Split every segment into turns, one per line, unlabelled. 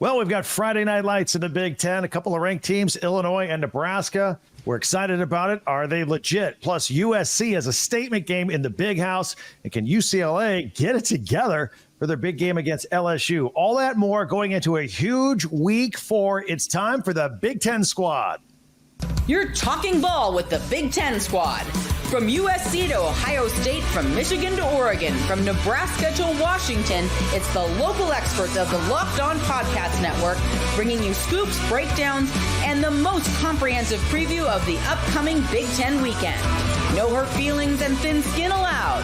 Well, we've got Friday night lights in the Big Ten, a couple of ranked teams, Illinois and Nebraska. We're excited about it. Are they legit? Plus, USC has a statement game in the Big House. And can UCLA get it together for their big game against LSU? All that more going into a huge week 4. It's time for the Big Ten Squad.
You're talking ball with the Big Ten Squad. From USC to Ohio State, from Michigan to Oregon, from Nebraska to Washington, it's the local experts of the Locked On Podcast Network bringing you scoops, breakdowns, and the most comprehensive preview of the upcoming Big Ten weekend. No hurt feelings and thin skin allowed.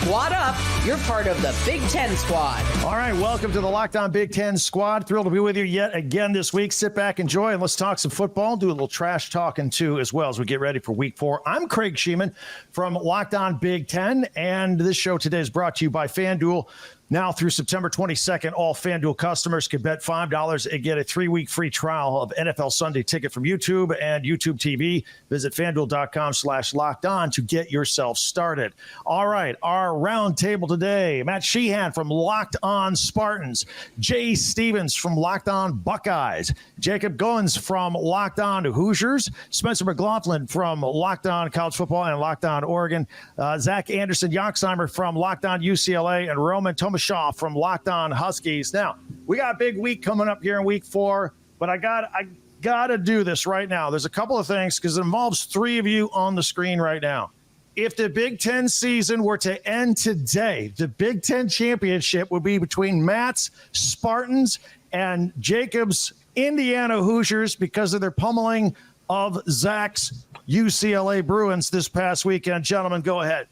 Squad up. You're part of the Big Ten Squad. All
right, welcome to the Locked On Big Ten Squad. Thrilled to be with you yet again this week. Sit back, enjoy, and let's talk some football. Do a little trash talking, too, as well as we get ready for week 4. I'm Craig Shemon from Locked On Big Ten, and this show today is brought to you by FanDuel. Now through September 22nd, all FanDuel customers can bet $5 and get a 3-week free trial of NFL Sunday Ticket from YouTube and YouTube TV. Visit FanDuel.com/LockedOn to get yourself started. All right, our round table today, Matt Sheehan from Locked On Spartans, Jay Stevens from Locked On Buckeyes, Jacob Goins from Locked On Hoosiers, Spencer McLaughlin from Locked On College Football and Locked On Oregon, Zach Anderson-Yoxheimer from Locked On UCLA, and Roman Tomashaw from Locked On Huskies. Now, we got a big week coming up here in week 4, but I got to do this right now. There's a couple of things because it involves 3 of you on the screen right now. If the Big Ten season were to end today, the Big Ten championship would be between Matt's Spartans and Jacob's Indiana Hoosiers because of their pummeling of Zach's UCLA Bruins this past weekend. Gentlemen, go ahead.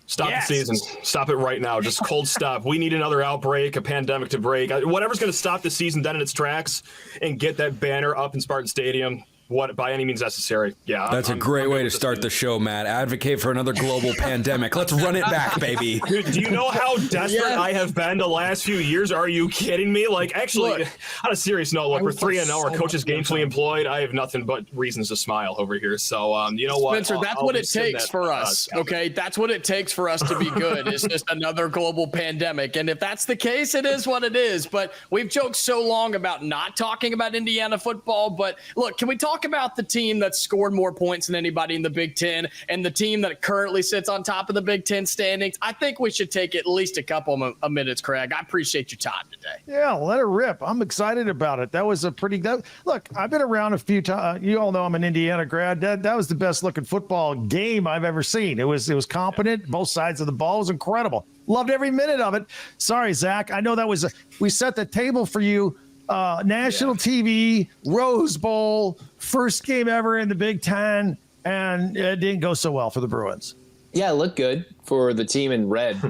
Stop the season. Stop it right now. Just cold stop. We need another outbreak, a pandemic to break. Whatever's going to stop the season dead in its tracks and get that banner up in Spartan Stadium. What by any means necessary. Yeah,
that's a great way to start the show, Matt. Advocate for another global pandemic. Let's run it back, baby.
Dude, do you know how desperate I have been the last few years? Are you kidding me? Like, actually, on a serious note, look, we're 3-0. Our coach is gainfully employed. I have nothing but reasons to smile over here. So, you know what,
Spencer? That's what it takes for us. Okay, that's what it takes for us to be good. It's just another global pandemic, and if that's the case, it is what it is. But we've joked so long about not talking about Indiana football. But look, can we talk about the team that scored more points than anybody in the Big Ten and the team that currently sits on top of the Big Ten standings? I think we should take at least a couple of minutes, Craig. I appreciate your time today.
Yeah, let it rip. I'm excited about it. That was a pretty look, I've been around a few times. You all know I'm an Indiana grad. That was the best looking football game I've ever seen. It was competent. Both sides of the ball. It was incredible. Loved every minute of it. Sorry, Zach. I know that was we set the table for you. National TV, Rose Bowl, first game ever in the Big Ten, and it didn't go so well for the Bruins.
Yeah, it looked good for the team in red.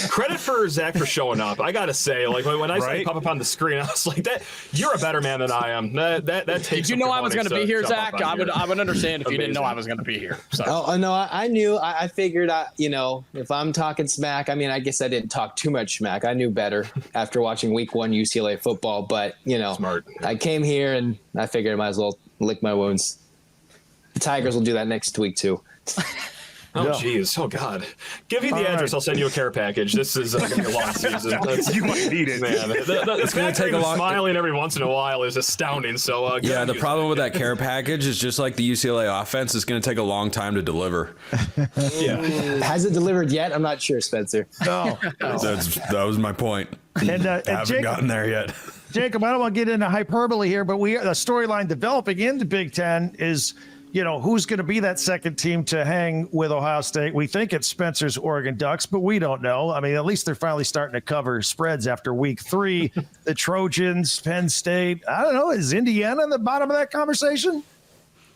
Credit for Zach for showing up. I gotta say, like when I saw you pop up on the screen, I was like, "That you're a better man than I am." That takes.
Did you know I was going to be here, Zach? I would understand if you didn't know I was going to be here. So.
Oh no, I knew. I figured. If I'm talking smack, I mean, I guess I didn't talk too much smack. I knew better after watching Week 1 UCLA football. But
smart.
I came here and I figured I might as well lick my wounds. The Tigers will do that next week too.
Oh, jeez. Oh, God. Give me the address. I'll send you a care package. This is going to be a long season.
You might need it.
Man, it's going to take a long smiling every once in a while is astounding. So,
yeah, the problem with that care package is just like the UCLA offense, it's going to take a long time to deliver.
Yeah. Has it delivered yet? I'm not sure, Spencer.
No.
That was my point.
And
haven't gotten there yet.
Jacob, I don't want to get into hyperbole here, but the storyline developing in the Big Ten is – who's going to be that second team to hang with Ohio State? We think it's Spencer's Oregon Ducks, but we don't know. I mean, at least they're finally starting to cover spreads after week 3. The Trojans, Penn State. I don't know. Is Indiana in the bottom of that conversation?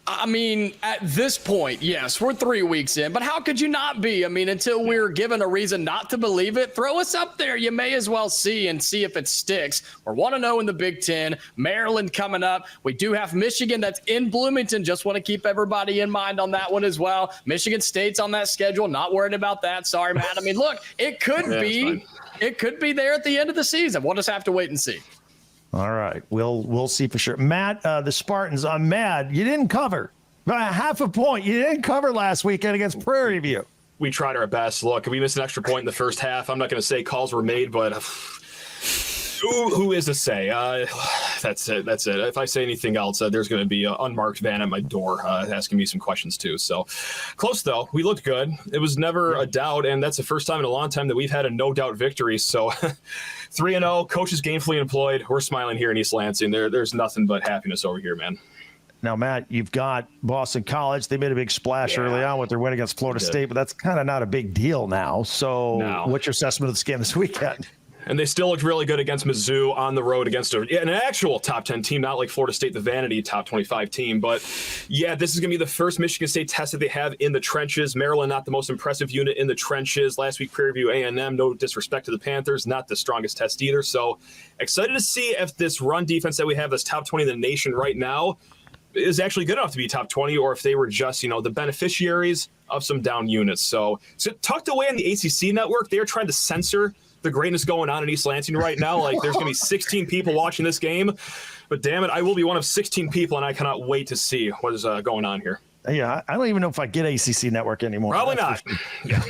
I mean, at this point, yes, we're 3 weeks in, but how could you not be? I mean, until we're given a reason not to believe it, throw us up there. You may as well see if it sticks. We're 1-0 in the Big Ten. Maryland coming up. We do have Michigan that's in Bloomington. Just want to keep everybody in mind on that one as well. Michigan State's on that schedule. Not worried about that. Sorry, Matt. I mean, look, it could be there at the end of the season. We'll just have to wait and see.
All right. We'll see for sure. Matt, the Spartans, I'm mad. You didn't cover. By half a point. You didn't cover last weekend against Prairie View.
We tried our best. Look, we missed an extra point in the first half. I'm not going to say calls were made, but Who is to say? That's it. If I say anything else, there's going to be an unmarked van at my door asking me some questions too. So close though. We looked good. It was never a doubt, and that's the first time in a long time that we've had a no doubt victory. So 3-0, coaches gainfully employed. We're smiling here in East Lansing. There's nothing but happiness over here, man.
Now, Matt, you've got Boston College. They made a big splash early on with their win against Florida State, but that's kind of not a big deal now. So what's your assessment of this game this weekend?
And they still looked really good against Mizzou on the road against an actual top 10 team, not like Florida State, the vanity top 25 team. But yeah, this is going to be the first Michigan State test that they have in the trenches. Maryland, not the most impressive unit in the trenches. Last week, Prairie View A&M, no disrespect to the Panthers, not the strongest test either. So excited to see if this run defense that we have, this top 20 in the nation right now, is actually good enough to be top 20, or if they were just, the beneficiaries of some down units. So tucked away in the ACC network, they're trying to censor the greatness going on in East Lansing right now. Like there's going to be 16 people watching this game, but damn it, I will be one of 16 people, and I cannot wait to see what is going on here.
Yeah, I don't even know if I get ACC network anymore.
Probably not. Yeah.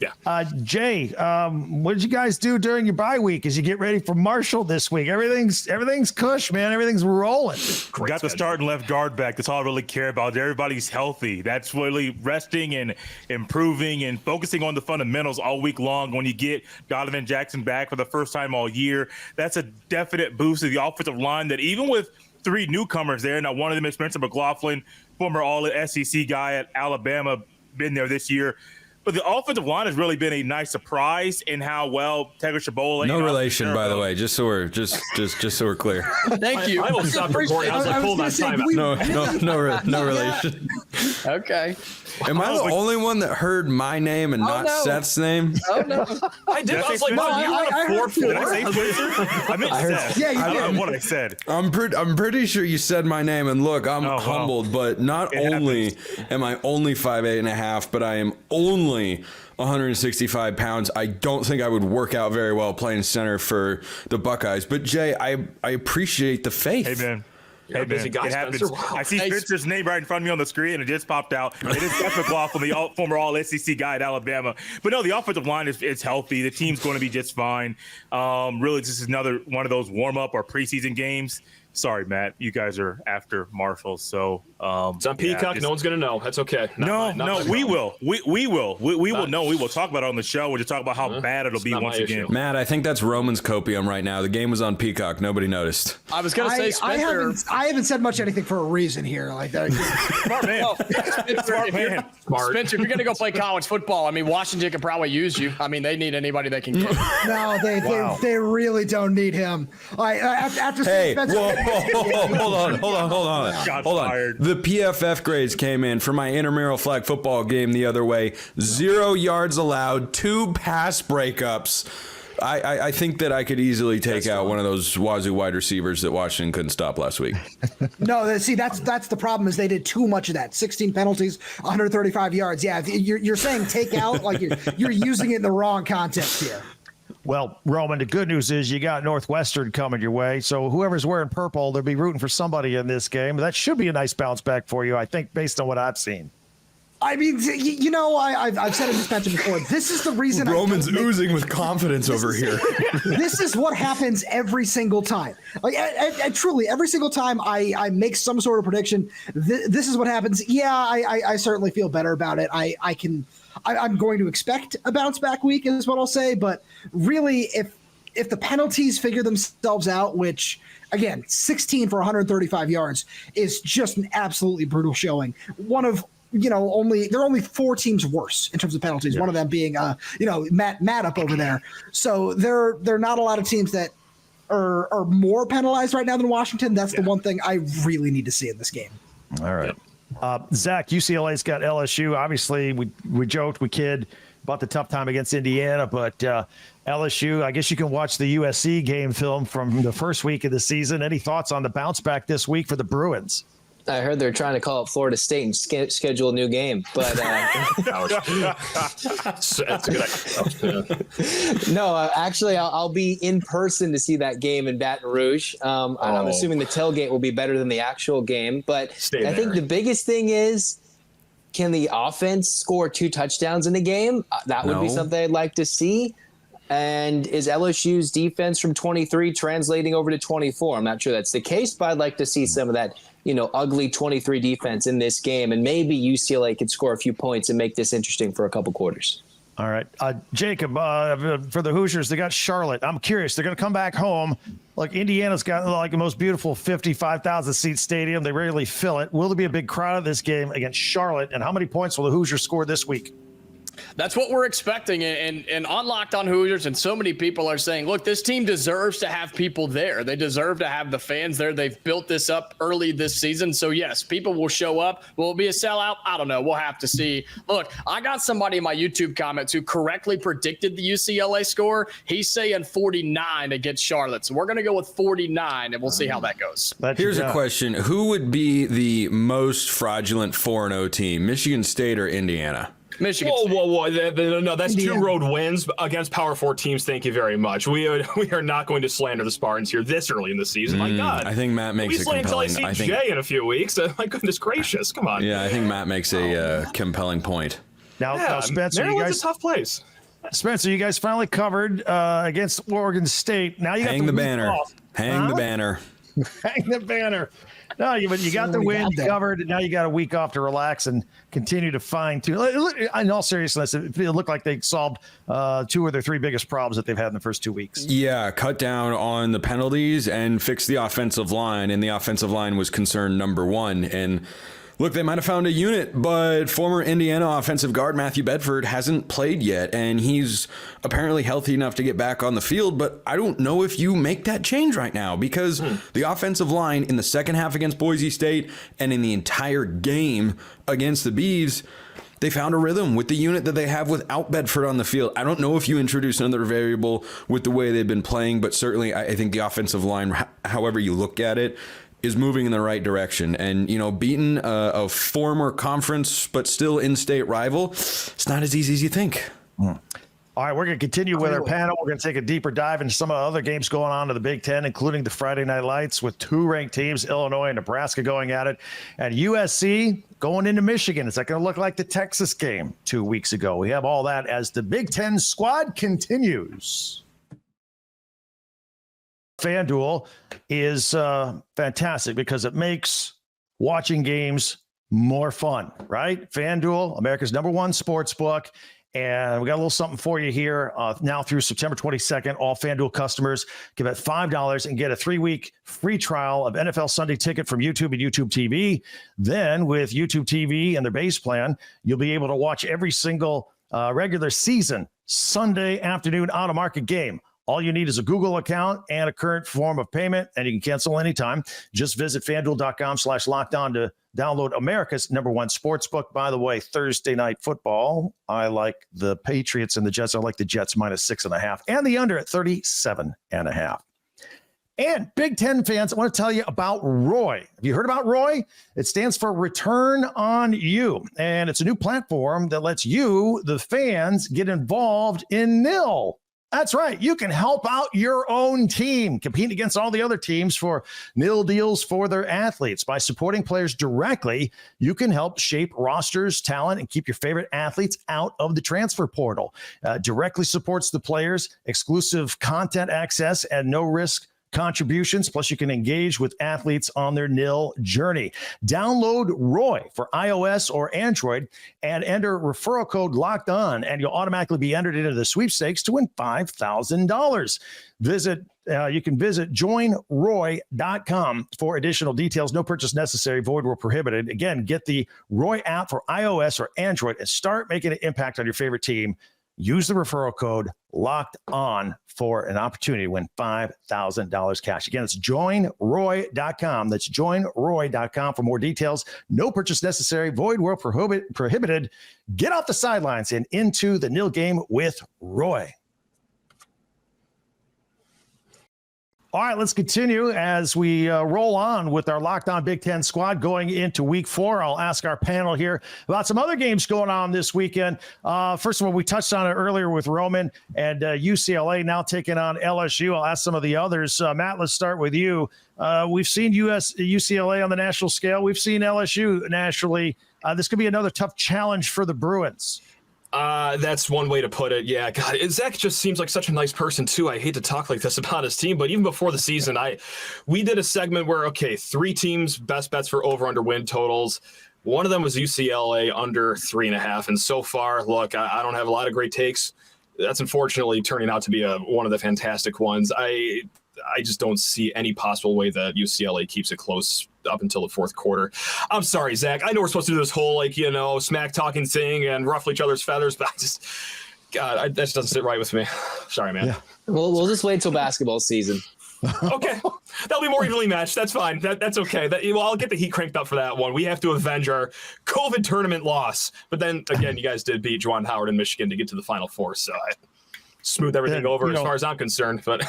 Yeah.
Jay, what did you guys do during your bye week as you get ready for Marshall this week? Everything's cush, man. Everything's rolling.
Got the starting left guard back. That's all I really care about. Everybody's healthy. That's really resting and improving and focusing on the fundamentals all week long. When you get Donovan Jackson back for the first time all year, that's a definite boost to the offensive line that even with 3 newcomers there, now one of them is Spencer McLaughlin, former all-SEC guy at Alabama, been there this year. But the offensive line has really been a nice surprise in how well Tegra Shabola.
No relation, by the way, just so we're clear.
Thank you.
I will stop recording. I was like, hold on, time out.
No relation.
Okay.
Am I the only one that heard my name and not Seth's name?
Oh no.
I did. I was like, no, you won a 4-4.
Did I say Spencer? I meant Seth.
Yeah,
I don't know what I said.
I'm pretty sure you said my name, and look, I'm humbled, but not only am I only 5'8.5", but I am only 165 pounds. I don't think I would work out very well playing center for the Buckeyes. But Jay, I appreciate the faith.
Hey man.
Hey, busy guy,
it happens.
Spencer. Wow.
I see Spencer's name right in front of me on the screen, and it just popped out. It is Seth McLaughlin, the former All-SEC guy at Alabama. But no, the offensive line is healthy. The team's going to be just fine. Really, this is another one of those warm-up or preseason games. Sorry, Matt. You guys are after Marshall, so
it's on Peacock. No one's gonna know. That's okay.
We will. We will know. We will talk about it on the show. We'll just talk about how bad it'll be once again.
Matt, I think that's Roman's copium right now. The game was on Peacock. Nobody noticed.
I was gonna say Spencer.
I haven't said much anything for a reason here. Like that.
Smart man.
Spencer, if you're gonna go play college football, I mean, Washington could probably use you. I mean, they need anybody they can get.
No, they really don't need him. After Spencer.
Hold on. The PFF grades came in for my intramural flag football game the other way. 0 yards allowed, 2 pass breakups. I think that I could easily take out one of those Wazoo wide receivers that Washington couldn't stop last week.
No, see, that's the problem is they did too much of that. 16 penalties, 135 yards. Yeah, you're saying take out, like you're using it in the wrong context here.
Well, Roman, the good news is you got Northwestern coming your way. So whoever's wearing purple, they'll be rooting for somebody in this game. That should be a nice bounce back for you, I think, based on what I've seen.
I mean, I've said it this mentioned before. This is the reason
Roman's oozing with confidence over here.
This is what happens every single time. Like, truly, every single time I make some sort of prediction, this is what happens. Yeah, I certainly feel better about it. I'm going to expect a bounce back week is what I'll say. But really, if the penalties figure themselves out, which again, 16 for 135 yards is just an absolutely brutal showing. One of there are only 4 teams worse in terms of penalties. Yeah. One of them being Matt up over there. So there are not a lot of teams that are more penalized right now than Washington. That's the one thing I really need to see in this game.
All right. Zach, UCLA's got LSU. Obviously, we joked, we kid about the tough time against Indiana, but LSU, I guess you can watch the USC game film from the first week of the season. Any thoughts on the bounce back this week for the Bruins?
I heard they're trying to call up Florida State and schedule a new game, but
that's a good idea.
No, actually, I'll be in person to see that game in Baton Rouge. And I'm assuming the tailgate will be better than the actual game. But I think the biggest thing is, can the offense score 2 touchdowns in a game? That would be something I'd like to see. And is LSU's defense from 23 translating over to 24? I'm not sure that's the case, but I'd like to see some of that, ugly 23 defense in this game. And maybe UCLA could score a few points and make this interesting for a couple quarters.
All right. Jacob, for the Hoosiers, they got Charlotte. I'm curious. They're going to come back home. Like Indiana's got like the most beautiful 55,000 seat stadium. They rarely fill it. Will there be a big crowd of this game against Charlotte? And how many points will the Hoosiers score this week?
That's what we're expecting. And on Locked On Hoosiers, and so many people are saying, look, this team deserves to have people there. They deserve to have the fans there. They've built this up early this season. So, yes, people will show up. Will it be a sellout? I don't know. We'll have to see. Look, I got somebody in my YouTube comments who correctly predicted the UCLA score. He's saying 49 against Charlotte. So we're going to go with 49, and we'll see how that goes.
Here's a question. Who would be the most fraudulent 4-0 team, Michigan State or Indiana?
Michigan State.
Whoa. No, that's Indiana. 2 road wins against Power 4 teams. Thank you very much. We are not going to slander the Spartans here this early in the season. My God.
I think Matt makes it compelling.
Until I see Jay in a few weeks. My goodness gracious. Come on.
Yeah, I think Matt makes a compelling point.
Now, Spencer,
Maryland's a tough place.
Spencer, you guys finally covered against Oregon State. Now you got
Hang the banner. Hang the banner.
Hang the banner. No, you got the win covered, and now you got a week off to relax and continue to fine-tune. In all seriousness, it looked like they solved 2 of their 3 biggest problems that they've had in the first 2 weeks.
Yeah, cut down on the penalties and fix the offensive line, and the offensive line was concern number 1. And look, they might have found a unit, but former Indiana offensive guard Matthew Bedford hasn't played yet, and he's apparently healthy enough to get back on the field, but I don't know if you make that change right now because the offensive line in the second half against Boise State and in the entire game against the Beavs, they found a rhythm with the unit that they have without Bedford on the field. I don't know if you introduce another variable with the way they've been playing, but certainly I think the offensive line, however you look at it, is moving in the right direction. And, beating a former conference but still in-state rival, it's not as easy as you think.
All right, we're going to continue with our panel. We're going to take a deeper dive into some of the other games going on in the Big Ten, including the Friday Night Lights with 2 ranked teams, Illinois and Nebraska, going at it. And USC going into Michigan. Is that going to look like the Texas game 2 weeks ago? We have all that as the Big Ten squad continues. FanDuel is fantastic because it makes watching games more fun, right? FanDuel, America's #1 sports book. And we got a little something for you here now through September 22nd. All FanDuel customers give it $5 and get a 3-week free trial of NFL Sunday Ticket from YouTube and YouTube TV. Then with YouTube TV and their base plan, you'll be able to watch every single regular season Sunday afternoon out-of-market game. All you need is a Google account and a current form of payment, and you can cancel anytime. Just visit FanDuel.com/lockedon to download America's #1 sportsbook. By the way, Thursday night football, I like the Patriots and the Jets. I like the Jets -6.5 and the under at 37.5. And Big Ten fans, I want to tell you about Roy. Have you heard about Roy? It stands for Return on You, and it's a new platform that lets you, the fans, get involved in nil. That's right. You can help out your own team, compete against all the other teams for nil deals for their athletes. By supporting players directly, you can help shape rosters, talent, and keep your favorite athletes out of the transfer portal. Directly supports the players, exclusive content access, and no-risk contributions. Plus, you can engage with athletes on their nil journey. Download Roy for iOS or Android and enter referral code Locked On, and you'll automatically be entered into the sweepstakes to win $5,000. You can visit joinroy.com for additional details. No purchase necessary. Void where prohibited. Again, get the Roy app for iOS or Android and start making an impact on your favorite team. Use the referral code Locked On for an opportunity to win $5,000 cash. Again, it's joinroy.com. That's joinroy.com for more details. No purchase necessary. Void where prohibited. Get off the sidelines and into the nil game with Roy. All right, let's continue as we roll on with our Locked On Big Ten squad going into week 4. I'll ask our panel here about some other games going on this weekend. First of all, we touched on it earlier with Roman and UCLA now taking on LSU. I'll ask some of the others. Matt, let's start with you. We've seen UCLA on the national scale. We've seen LSU nationally. This could be another tough challenge for the Bruins.
That's one way to put it. Yeah, God, Zach just seems like such a nice person too. I hate to talk like this about his team, but even before the season, we did a segment where 3 teams best bets for over/under win totals. One of them was UCLA under 3.5, and so far, look, I don't have a lot of great takes. That's unfortunately turning out to be one of the fantastic ones. I just don't see any possible way that UCLA keeps it close up until the fourth quarter. I'm sorry, Zach. I know we're supposed to do this whole, smack talking thing and ruffle each other's feathers, but that just doesn't sit right with me. Sorry, man.
Yeah. We'll just wait till basketball season.
Okay. That'll be more evenly matched. That's fine. That's okay. I'll get the heat cranked up for that one. We have to avenge our COVID tournament loss. But then, again, you guys did beat Juwan Howard in Michigan to get to the Final Four, so I smoothed everything over as far as I'm concerned. But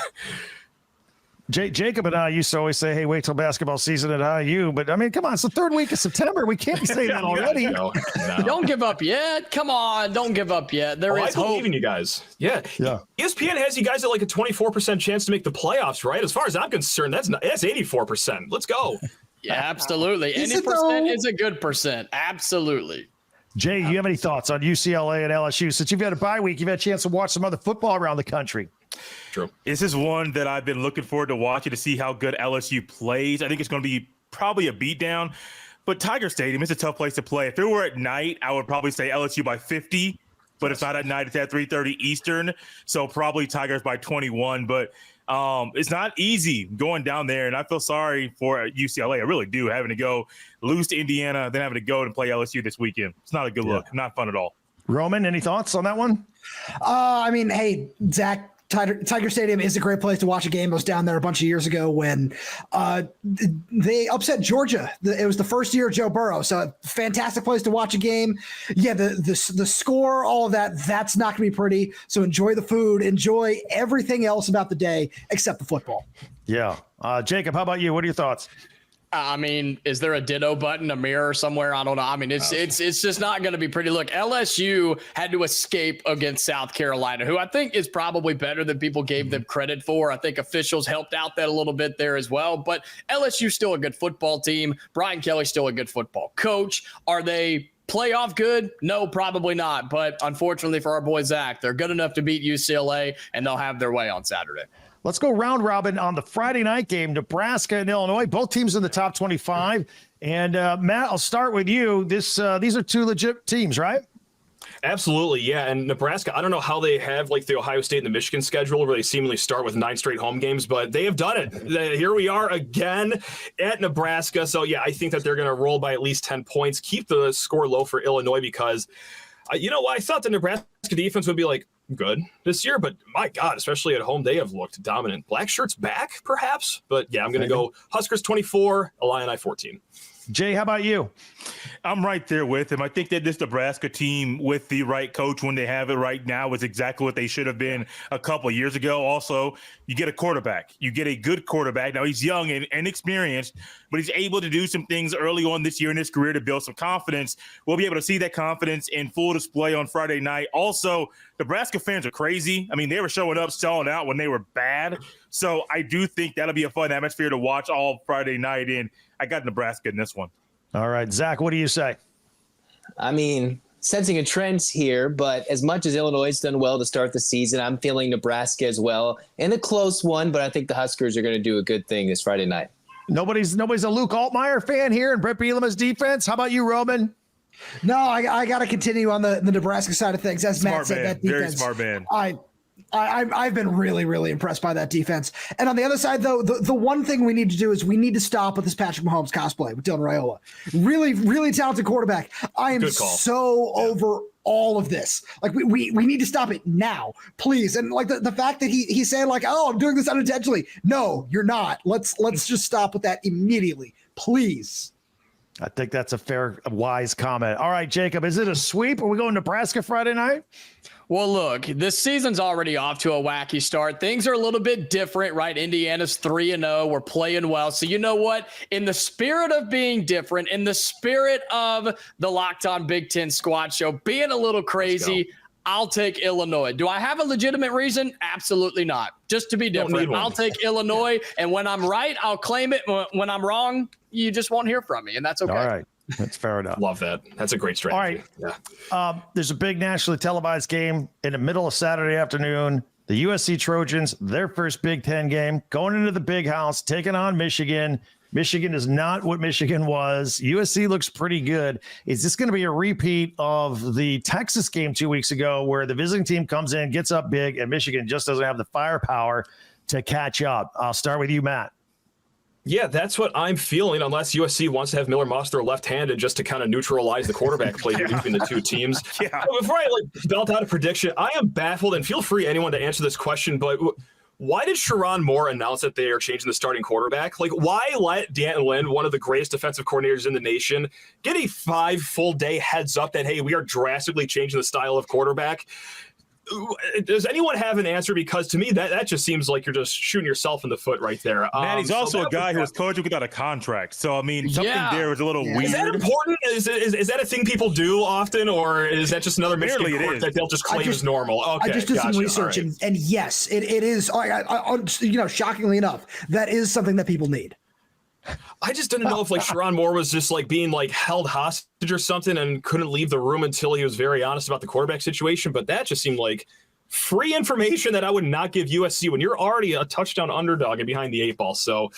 Jacob and I used to always say, hey, wait till basketball season at IU. But, I mean, come on, it's the third week of September. We can't be saying that already.
No.
Don't give up yet. Come on, don't give up yet. There is hope.
I believe in you guys. Yeah. ESPN has you guys at like a 24% chance to make the playoffs, right? As far as I'm concerned, that's 84%. Let's go.
Yeah, absolutely. Any percent is a good percent. Absolutely.
Jay, do you have any thoughts on UCLA and LSU? Since you've had a bye week, you've had a chance to watch some other football around the country.
True.
This is one that I've been looking forward to watching to see how good LSU plays. I think it's going to be probably a beatdown, but Tiger Stadium is a tough place to play. If it were at night, I would probably say LSU by 50, but it's not at night. It's at 3:30 Eastern, so probably Tigers by 21. But it's not easy going down there, and I feel sorry for UCLA. I really do, having to go lose to Indiana, then having to go and play LSU this weekend. It's not a good look. Not fun at all.
Roman, any thoughts on that one?
I mean, hey, Zach, Tiger Stadium is a great place to watch a game. I was down there a bunch of years ago when they upset Georgia. It was the first year of Joe Burrow, so a fantastic place to watch a game. Yeah, the score, all of that, that's not going to be pretty. So enjoy the food, enjoy everything else about the day except the football.
Yeah. Jacob, how about you? What are your thoughts?
I mean, is there a ditto button, a mirror somewhere? I don't know. I mean, it's just not going to be pretty. Look, LSU had to escape against South Carolina, who I think is probably better than people gave them credit for. I think officials helped out that a little bit there as well. But LSU's still a good football team. Brian Kelly's still a good football coach. Are they playoff good? No, probably not. But unfortunately for our boy Zach, they're good enough to beat UCLA, and they'll have their way on Saturday.
Let's go round robin on the Friday night game, Nebraska and Illinois, both teams in the top 25. And Matt, I'll start with you. These are two legit teams, right?
Absolutely, yeah. And Nebraska, I don't know how they have like the Ohio State and the Michigan schedule where they seemingly start with 9 straight home games, but they have done it. Here we are again at Nebraska. So, yeah, I think that they're going to roll by at least 10 points, keep the score low for Illinois because, I thought the Nebraska defense would be like, good this year, but my God, especially at home, they have looked dominant. Black shirts back, perhaps, but yeah, I'm going to go Huskers 24, Illini 14.
Jay, how about you?
I'm right there with him. I think that this Nebraska team with the right coach when they have it right now is exactly what they should have been a couple of years ago. Also, you get a quarterback. You get a good quarterback. Now, he's young and inexperienced, but he's able to do some things early on this year in his career to build some confidence. We'll be able to see that confidence in full display on Friday night. Also, Nebraska fans are crazy. I mean, they were showing up, selling out when they were bad. So I do think that'll be a fun atmosphere to watch all Friday night, and I got Nebraska in this one.
All right, Zach, what do you say?
I mean, sensing a trend here, but as much as Illinois has done well to start the season, I'm feeling Nebraska as well in a close one, but I think the Huskers are going to do a good thing this Friday night.
Nobody's a Luke Altmaier fan here and Brett Bielema's defense. How about you, Roman?
No, I got to continue on the Nebraska side of things. As Matt said, that defense,
very smart man.
I've been really, really impressed by that defense. And on the other side, though, the one thing we need to do is we need to stop with this Patrick Mahomes cosplay with Dylan Raiola. Really, really talented quarterback. I am so over all of this. Like we need to stop it now, please. And like the fact that he's saying like, oh, I'm doing this unintentionally. No, you're not. Let's just stop with that immediately, please.
I think that's a fair, wise comment. All right, Jacob, is it a sweep? Are we going Nebraska Friday night?
Well, look, this season's already off to a wacky start. Things are a little bit different, right? Indiana's 3-0. We're playing well. So you know what? In the spirit of being different, in the spirit of the Locked On Big Ten Squad Show, being a little crazy, I'll take Illinois. Do I have a legitimate reason? Absolutely not. Just to be different. I'll take Illinois, and when I'm right, I'll claim it. When I'm wrong, you just won't hear from me, and that's okay.
All right. That's fair enough.
Love that. That's a great strategy.
All right. There's a big nationally televised game in the middle of Saturday afternoon. The USC Trojans, their first Big Ten game, going into the big house, taking on Michigan. Michigan is not what Michigan was. USC looks pretty good. Is this going to be a repeat of the Texas game 2 weeks ago where the visiting team comes in, gets up big, and Michigan just doesn't have the firepower to catch up? I'll start with you, Matt.
Yeah, that's what I'm feeling, unless USC wants to have Miller Moss left-handed just to kind of neutralize the quarterback play between the two teams.
Yeah.
Before I belt out a prediction, I am baffled, and feel free anyone to answer this question, but why did Sharon Moore announce that they are changing the starting quarterback? Why let D'Anton Lynn, one of the greatest defensive coordinators in the nation, get a 5 full day heads up that, hey, we are drastically changing the style of quarterback? Does anyone have an answer? Because to me, that just seems like you're just shooting yourself in the foot right there.
Man, he's also a guy who was coaching without a contract. So, I mean, something there was a little weird.
Is that important? Is that a thing people do often, or is that just another Michigan court that they'll just claim as normal? Okay,
I just did some research, right. and yes, it is. Shockingly enough, that is something that people need.
I just didn't know if Sharon Moore was just being held hostage or something and couldn't leave the room until he was very honest about the quarterback situation. But that just seemed like free information that I would not give USC when you're already a touchdown underdog and behind the 8 ball. So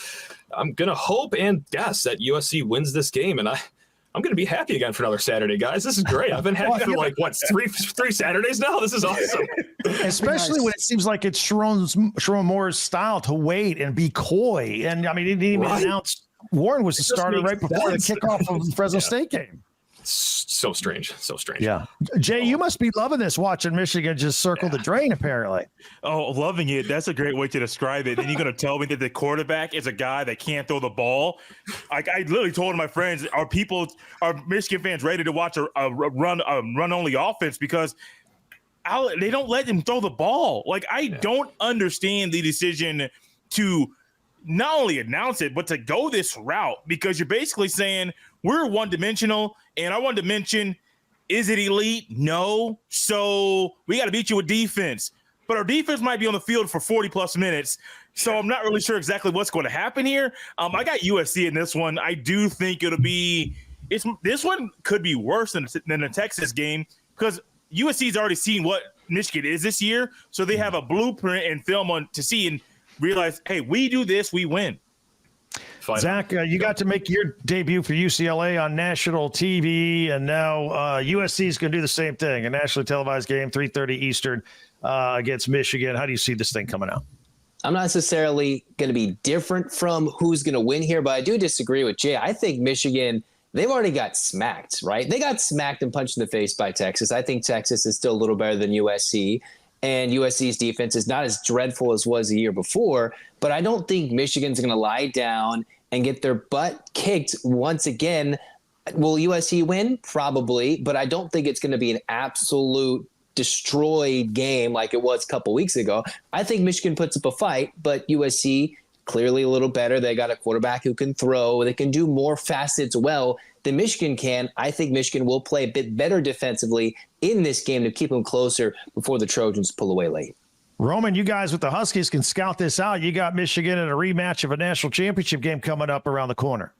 I'm going to hope and guess that USC wins this game. And I'm going to be happy again for another Saturday, guys. This is great. I've been happy for three Saturdays now. This is awesome.
Especially when it seems like it's Sharon Moore's style to wait and be coy. And I mean, he didn't even announce Warren was the starter right before the kickoff of the Fresno State game.
So strange. So strange.
Yeah. Jay, you must be loving this, watching Michigan just circle the drain, apparently.
Oh, loving it. That's a great way to describe it. And you're going to tell me that the quarterback is a guy that can't throw the ball? I literally told my friends, are Michigan fans ready to watch a run-only offense? Because they don't let him throw the ball. I don't understand the decision to not only announce it, but to go this route, because you're basically saying we're one-dimensional, and our one dimension, is it elite? No. So we got to beat you with defense. But our defense might be on the field for 40-plus minutes, so I'm not really sure exactly what's going to happen here. I got USC in this one. I do think it'll be – this one could be worse than the Texas game, because USC's already seen what Michigan is this year, so they have a blueprint and film on to see and realize, hey, we do this, we win.
Zach, you got to make your debut for UCLA on national TV, and now USC is going to do the same thing, a nationally televised game, 3:30 Eastern against Michigan. How do you see this thing coming out?
I'm not necessarily going to be different from who's going to win here, but I do disagree with Jay. I think Michigan, they've already got smacked, right? They got smacked and punched in the face by Texas. I think Texas is still a little better than USC. And USC's defense is not as dreadful as was the year before, but I don't think Michigan's going to lie down and get their butt kicked once again. Will USC win? Probably, but I don't think it's going to be an absolute destroyed game like it was a couple weeks ago. I think Michigan puts up a fight, but USC clearly a little better. They got a quarterback who can throw. They can do more facets well than Michigan can. I think Michigan will play a bit better defensively in this game to keep them closer before the Trojans pull away late.
Roman, you guys with the Huskies can scout this out. You got Michigan in a rematch of a national championship game coming up around the corner.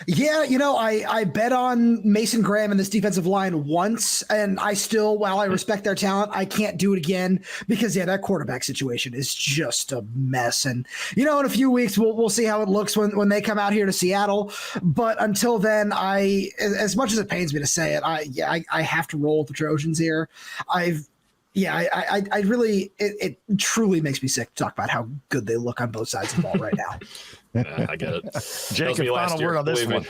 Yeah, I bet on Mason Graham and this defensive line once, and I still, while I respect their talent, I can't do it again because, that quarterback situation is just a mess. And, in a few weeks, we'll see how it looks when they come out here to Seattle. But until then, as much as it pains me to say it, I have to roll with the Trojans here. I really, it truly makes me sick to talk about how good they look on both sides of the ball right now.
Yeah, I get it.
Jacob, final word on this one.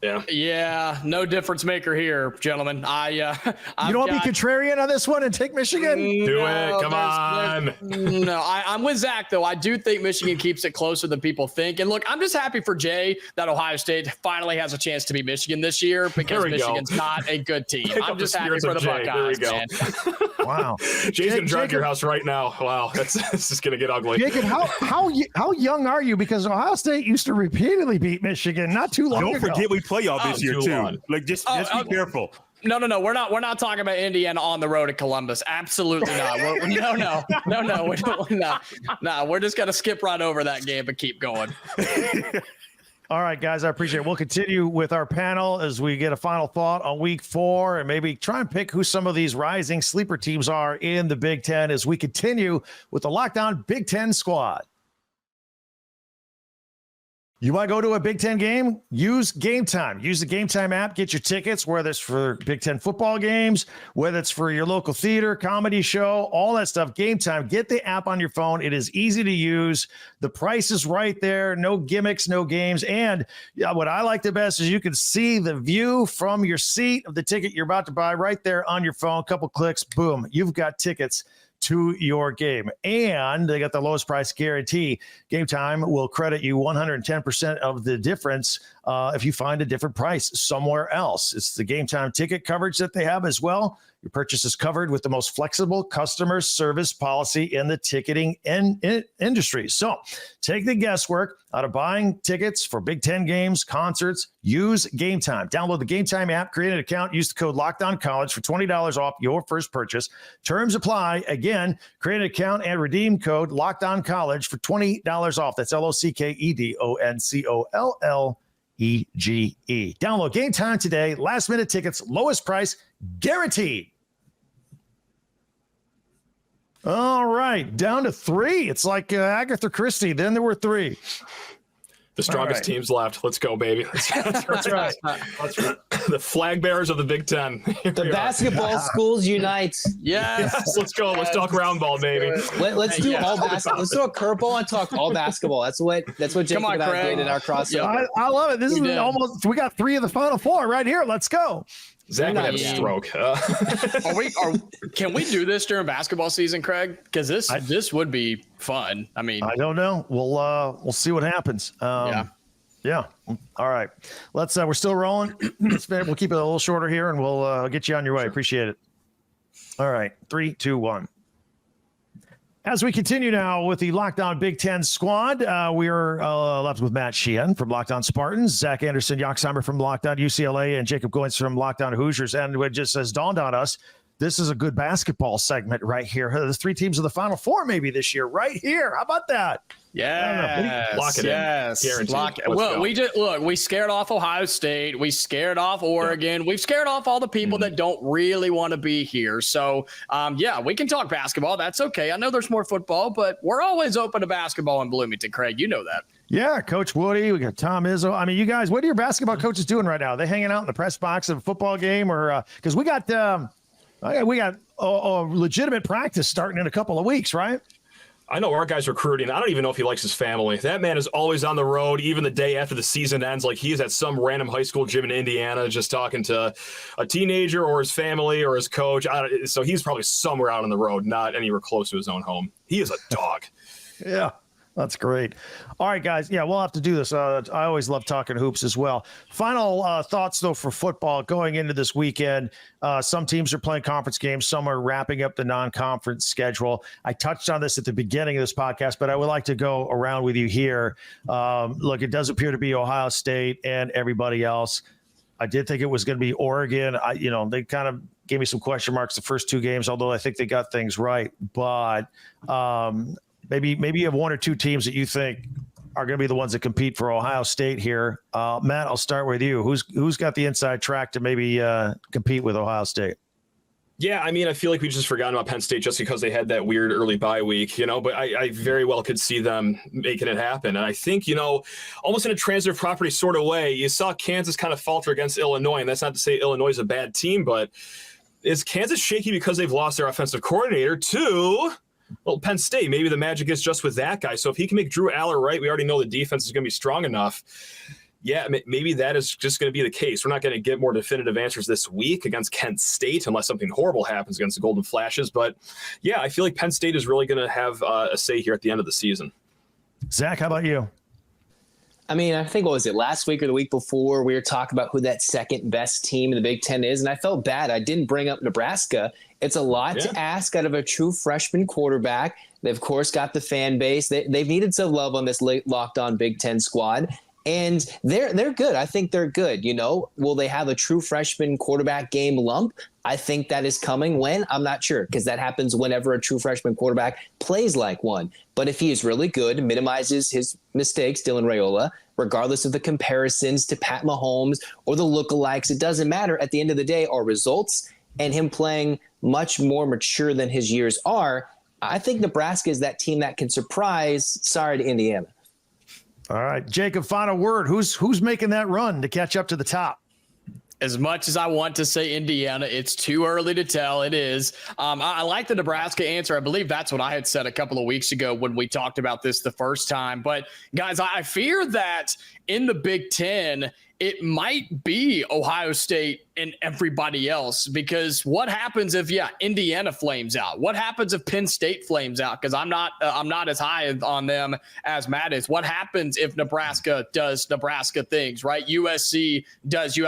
Yeah, no difference maker here, gentlemen. You
don't want to be contrarian on this one and take Michigan?
Do it. Come on.
No, I'm with Zach, though. I do think Michigan keeps it closer than people think. And look, I'm just happy for Jay that Ohio State finally has a chance to beat Michigan this year because Michigan's not a good team. I'm just happy for the Buckeyes. There we go.
Wow.
Jay's going to drive your house right now. Wow. This is going to get ugly.
Jacob, how young are you? Because Ohio State used to repeatedly beat Michigan not too long ago.
Don't forget we play y'all this year too. Just be careful.
No. We're not talking about Indiana on the road at Columbus. Absolutely not. No. We're just gonna skip right over that game and keep going.
All right, guys, I appreciate it. We'll continue with our panel as we get a final thought on week 4 and maybe try and pick who some of these rising sleeper teams are in the Big Ten as we continue with the Locked On Big Ten Squad. You want to go to a Big Ten game? Use Game Time. Use the Game Time app. Get your tickets, whether it's for Big Ten football games, whether it's for your local theater, comedy show, all that stuff. Game Time. Get the app on your phone. It is easy to use. The price is right there. No gimmicks, no games. And what I like the best is you can see the view from your seat of the ticket you're about to buy right there on your phone. Couple clicks, boom, you've got tickets to your game. And they got the lowest price guarantee. Game Time will credit you 110% of the difference if you find a different price somewhere else. It's the Game Time ticket coverage that they have as well. Your purchase is covered with the most flexible customer service policy in the ticketing industry. So take the guesswork out of buying tickets for Big Ten games, concerts. Use Game Time. Download the Game Time app, create an account, use the code LOCKEDONCollege for $20 off your first purchase. Terms apply. Again, create an account and redeem code LOCKEDONCollege for $20 off. That's LOCKEDONCOLLEGE. Download Game Time today. Last minute tickets, lowest price guaranteed. All right, down to 3. It's like Agatha Christie. Then there were 3.
The strongest teams left. Let's go, baby. That's right. The flag bearers of the Big Ten.
The basketball schools unite.
Yes.
Let's go. Let's talk round ball, baby.
Let's do all basketball. Let's do a curveball and talk all basketball. That's what Jacob and I did in our crossover.
I love it. This is almost. We got 3 of the final 4 right here. Let's go.
Zach would have a stroke.
Can we do this during basketball season, Craig? Because this would be fun. I mean,
I don't know. We'll see what happens. Yeah. All right. Let's. We're still rolling. We'll keep it a little shorter here, and we'll get you on your way. Appreciate it. All right. 3, 2, 1. As we continue now with the Locked On Big Ten Squad, we are left with Matt Sheehan from Locked On Spartans, Zach Anderson-Yoxheimer from Locked On UCLA, and Jacob Goins from Locked On Hoosiers. And it just has dawned on us, this is a good basketball segment right here. The 3 teams of the Final 4 maybe this year, right here. How about that?
Yes.
Lock it in. Guaranteed.
Lock it. Well, we scared off Ohio State. We scared off Oregon. We've scared off all the people that don't really want to be here. So, we can talk basketball. That's okay. I know there's more football, but we're always open to basketball in Bloomington, Craig. You know that. Yeah, Coach Woody. We got Tom Izzo. I mean, you guys, what are your basketball coaches doing right now? Are they hanging out in the press box of a football game, or because we got a legitimate practice starting in a couple of weeks, right?
I know our guy's recruiting. I don't even know if he likes his family. That man is always on the road, even the day after the season ends. Like he's at some random high school gym in Indiana, just talking to a teenager or his family or his coach. So he's probably somewhere out on the road, not anywhere close to his own home. He is a dog.
Yeah. That's great. All right, guys. Yeah, we'll have to do this. I always love talking hoops as well. Final thoughts, though, for football going into this weekend. Some teams are playing conference games. Some are wrapping up the non-conference schedule. I touched on this at the beginning of this podcast, but I would like to go around with you here. Look, it does appear to be Ohio State and everybody else. I did think it was going to be Oregon. They kind of gave me some question marks the first 2 games, although I think they got things right. But maybe you have 1 or 2 teams that you think are going to be the ones that compete for Ohio State here. Matt, I'll start with you. Who's got the inside track to maybe compete with Ohio State?
Yeah, I mean, I feel like we just forgotten about Penn State just because they had that weird early bye week, but I very well could see them making it happen. And I think, almost in a transitive property sort of way, you saw Kansas kind of falter against Illinois. And that's not to say Illinois is a bad team, but is Kansas shaky because they've lost their offensive coordinator to Penn State? Maybe the magic is just with that guy. So if he can make Drew Aller right, we already know the defense is going to be strong enough. Yeah, maybe that is just going to be the case. We're not going to get more definitive answers this week against Kent State unless something horrible happens against the Golden Flashes. But yeah, I feel like Penn State is really going to have a say here at the end of the season.
Zach, how about you?
I mean, I think, what was it, last week or the week before, we were talking about who that second best team in the Big Ten is, and I felt bad. I didn't bring up Nebraska. It's a lot to ask out of a true freshman quarterback. They, of course, got the fan base. They've needed some love on this late Locked On Big Ten squad. And they're good. I think they're good. Will they have a true freshman quarterback game lump? I think that is coming. When? I'm not sure, because that happens whenever a true freshman quarterback plays like one. But if he is really good, minimizes his mistakes, Dylan Raiola, regardless of the comparisons to Pat Mahomes or the lookalikes, it doesn't matter. At the end of the day, our results and him playing much more mature than his years are, I think Nebraska is that team that can surprise. Sorry to Indiana.
All right, Jacob, final word. Who's making that run to catch up to the top?
As much as I want to say Indiana, it's too early to tell. It is. I like the Nebraska answer. I believe that's what I had said a couple of weeks ago when we talked about this the first time. But, guys, I fear that in the Big Ten, it might be Ohio State and everybody else, because what happens if, Indiana flames out? What happens if Penn State flames out? Because I'm not as high on them as Matt is. What happens if Nebraska does Nebraska things, right? USC does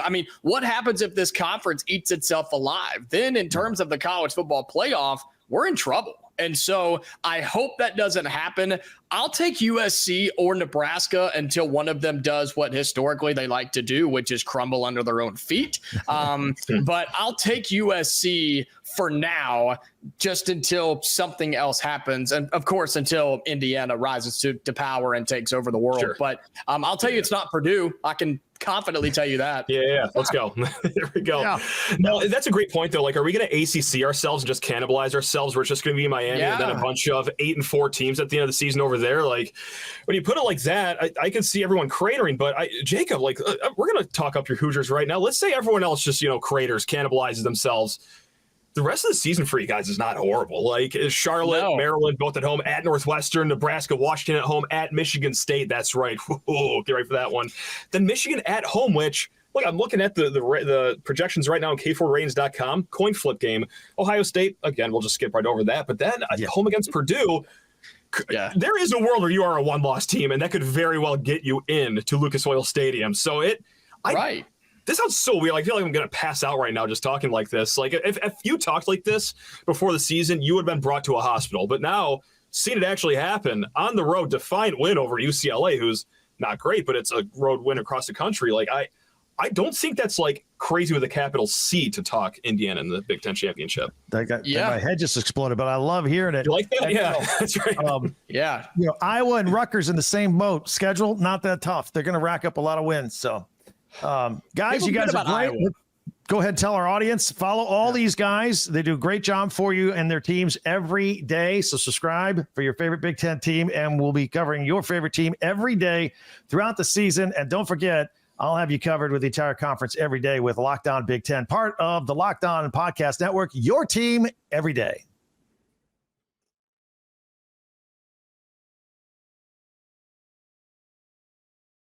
what happens if this conference eats itself alive? Then in terms of the college football playoff, we're in trouble. And so I hope that doesn't happen. I'll take USC or Nebraska until one of them does what historically they like to do, which is crumble under their own feet. But I'll take USC for now, just until something else happens. And of course, until Indiana rises to power and takes over the world. Sure. But I'll tell you, it's not Purdue. I can confidently tell you that.
Yeah. Let's go. There we go. Yeah. No, that's a great point though. Like, are we going to ACC ourselves and just cannibalize ourselves? We're just going to be Miami and then a bunch of 8-4 teams at the end of the season over there. Like, when you put it like that, I can see everyone cratering. But Jacob, we're going to talk up your Hoosiers right now. Let's say everyone else just, craters, cannibalizes themselves. The rest of the season for you guys is not horrible. Like, Charlotte, Maryland, both at home, at Northwestern, Nebraska, Washington at home, at Michigan State. That's right. Whoa, get ready for that one. Then Michigan at home, which, look, I'm looking at the projections right now on K4Ratings.com. Coin flip game. Ohio State, again, we'll just skip right over that. But then home against Purdue. Yeah. There is a world where you are a one-loss team, and that could very well get you in to Lucas Oil Stadium. So right. This sounds so weird. I feel like I'm going to pass out right now just talking like this. Like, if you talked like this before the season, you would have been brought to a hospital. But now, seeing it actually happen on the road, defiant win over UCLA, who's not great, but it's a road win across the country. Like, I don't think that's like crazy with a capital C to talk Indiana in the Big Ten championship.
My head just exploded, but I love hearing it.
You like that? Yeah, that's right.
Iowa and Rutgers in the same boat. Schedule not that tough. They're going to rack up a lot of wins. So, guys, you guys are great. Iowa. Go ahead and tell our audience, follow all these guys. They do a great job for you and their teams every day. So subscribe for your favorite Big Ten team, and we'll be covering your favorite team every day throughout the season. And don't forget, I'll have you covered with the entire conference every day with Locked On Big Ten, part of the Locked On Podcast Network, your team every day.